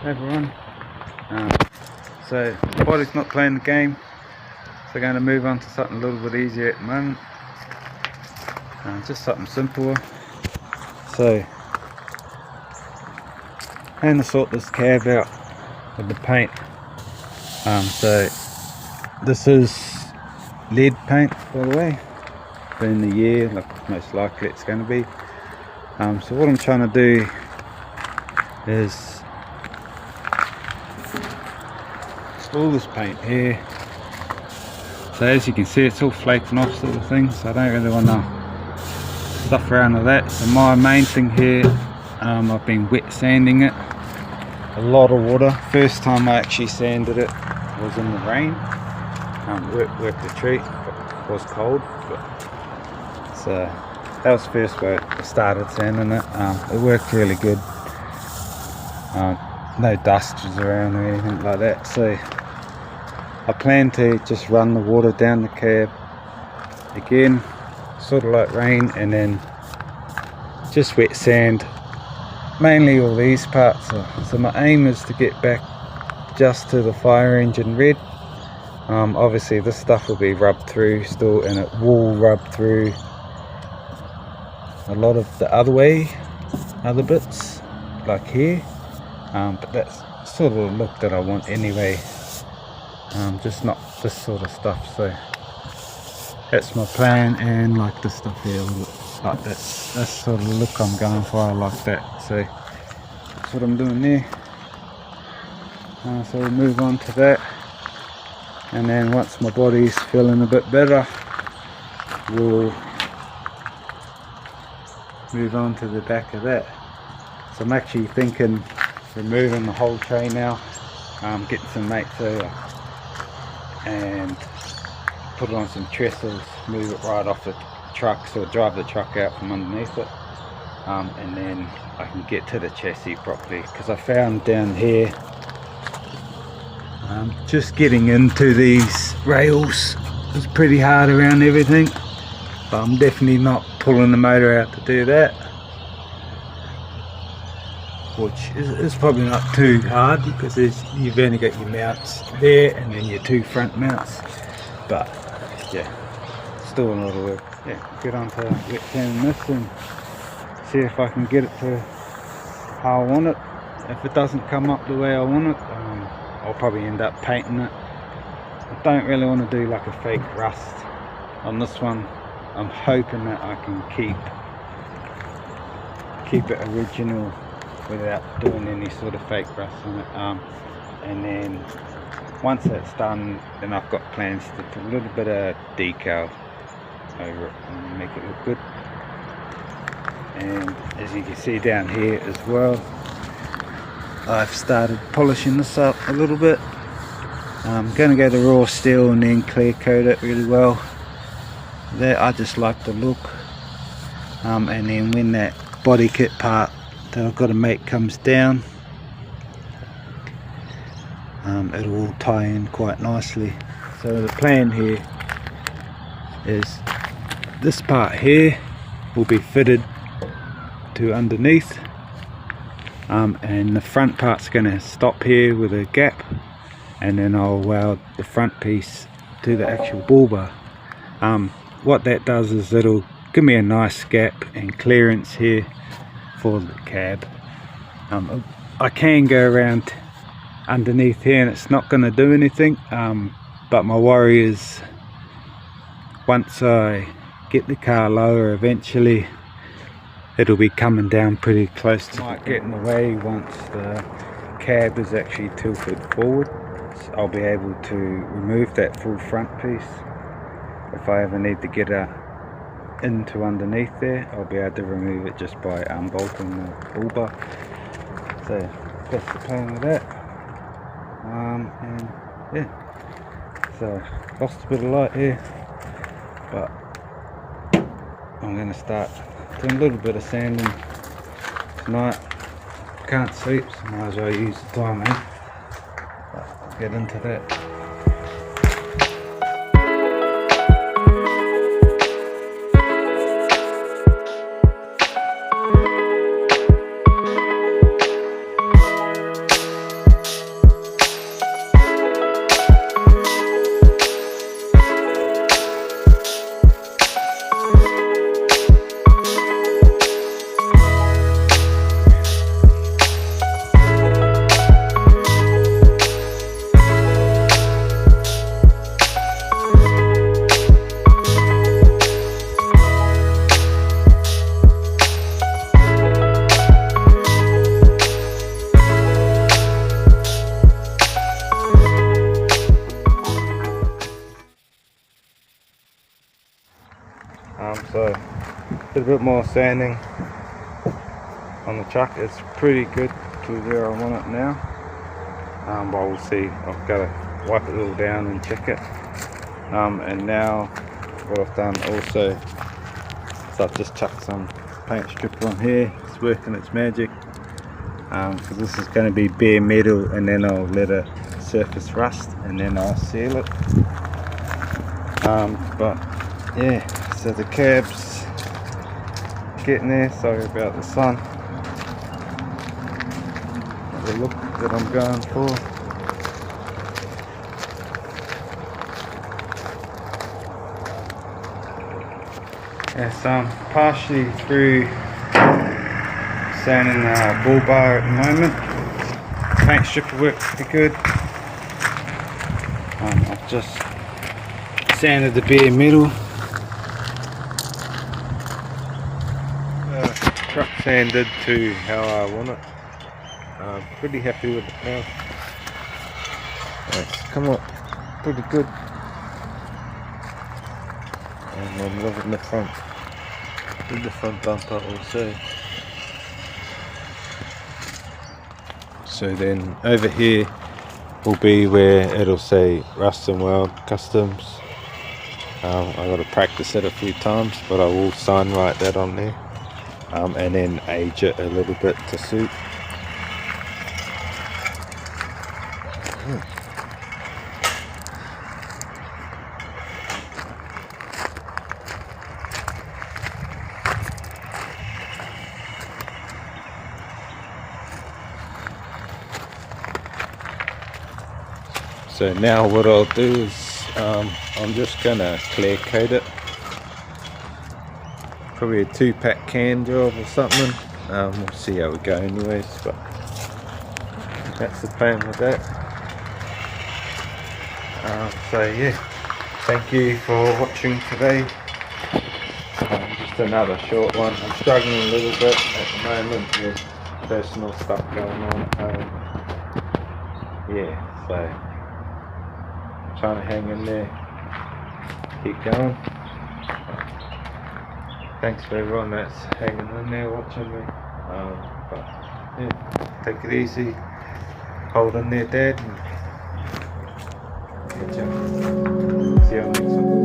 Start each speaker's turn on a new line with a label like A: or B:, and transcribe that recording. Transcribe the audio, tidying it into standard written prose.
A: everyone. So the body's not playing the game, so going to move on to something a little bit easier at the moment. Just something simpler. So I'm going to sort this cab out with the paint. So this is lead paint, by the way, been the year, like most likely it's going to be. So what I'm trying to do is all this paint here. So as you can see, it's all flaking off sort of thing, so I don't really want to stuff around with that. So my main thing here, I've been wet sanding it, a lot of water. First time I actually sanded it was in the rain. Worked the treat, but it was cold, so that was the first way I started sanding it. It worked really good. No dust was around or anything like that, so I plan to just run the water down the cab again, sort of like rain, and then just wet sand mainly all these parts. So my aim is to get back just to the fire engine red. Obviously this stuff will be rubbed through still, and it will rub through a lot of the other bits like here, but that's sort of the look that I want anyway. Just not this sort of stuff, so that's my plan. And like this stuff here, like that's sort of the look I'm going for. I like that, so that's what I'm doing there. So we'll move on to that, and then once my body's feeling a bit better, we'll move on to the back of that. So I'm actually thinking removing the whole tray now, getting some mates over and put it on some trestles, move it right off the truck, so drive the truck out from underneath it, and then I can get to the chassis properly, because I found down here just getting into these rails is pretty hard around everything, but I'm definitely not pulling the motor out to do that, which is probably not too hard, because you've only got your mounts there and then your two front mounts. But yeah, still a lot of work. Yeah, get on to wet sanding this and see if I can get it to how I want it. If it doesn't come up the way I want it, I'll probably end up painting it. I don't really want to do like a fake rust on this one. I'm hoping that I can keep it original without doing any sort of fake rust on it. And then once that's done, then I've got plans to put a little bit of decal over it and make it look good. And as you can see down here as well, I've started polishing this up a little bit. I'm going to go to raw steel and then clear coat it really well. That I just like the look. And then when that body kit part that I've got to make comes down, it'll all tie in quite nicely. So the plan here is this part here will be fitted to underneath, and the front part's going to stop here with a gap, and then I'll weld the front piece to the actual bull bar. What that does is it'll give me a nice gap and clearance here for the cab. I can go around underneath here and it's not going to do anything, but my worry is once I get the car lower, eventually it'll be coming down pretty close to might get in the way once the cab is actually tilted forward. So I'll be able to remove that full front piece. If I ever need to get into underneath there, I'll be able to remove it just by unbolting the bull bar. So that's the plan with that. And yeah, so lost a bit of light here, but I'm going to start doing a little bit of sanding tonight. Can't sleep, so might as well use the time, eh? But I'll get into that. So did a bit more sanding on the truck. It's pretty good to where I want it now, but we'll see. I've got to wipe it all down and check it. And now what I've done also, so I've just chucked some paint strip on here. It's working its magic, because this is going to be bare metal, and then I'll let it surface rust and then I'll seal it. But yeah, so the cab's getting there. Sorry about the sun. The look that I'm going for. Yeah, so I'm partially through sanding the bull bar at the moment. Paint stripper works pretty good. I've just sanded the bare metal. Truck sanded to how I want it. Pretty happy with it now. It's come up pretty good. And I'm loving the front. With the front bumper also. So then over here will be where it'll say Rust and Weld Customs. I got to practice it a few times, but I will sign write that on there, and then age it a little bit to suit. So now what I'll do is I'm just gonna clear coat it. Probably a 2-pack can job or something. We'll see how we go anyways, but that's the plan with that. So yeah, thank you for watching today. Just another short one. I'm struggling a little bit at the moment with personal stuff going on at home. Yeah, so trying to hang in there, keep going. Thanks for everyone that's hanging in there watching me. But yeah, take it easy, hold in there, Dad, and catch you. See you on the next one.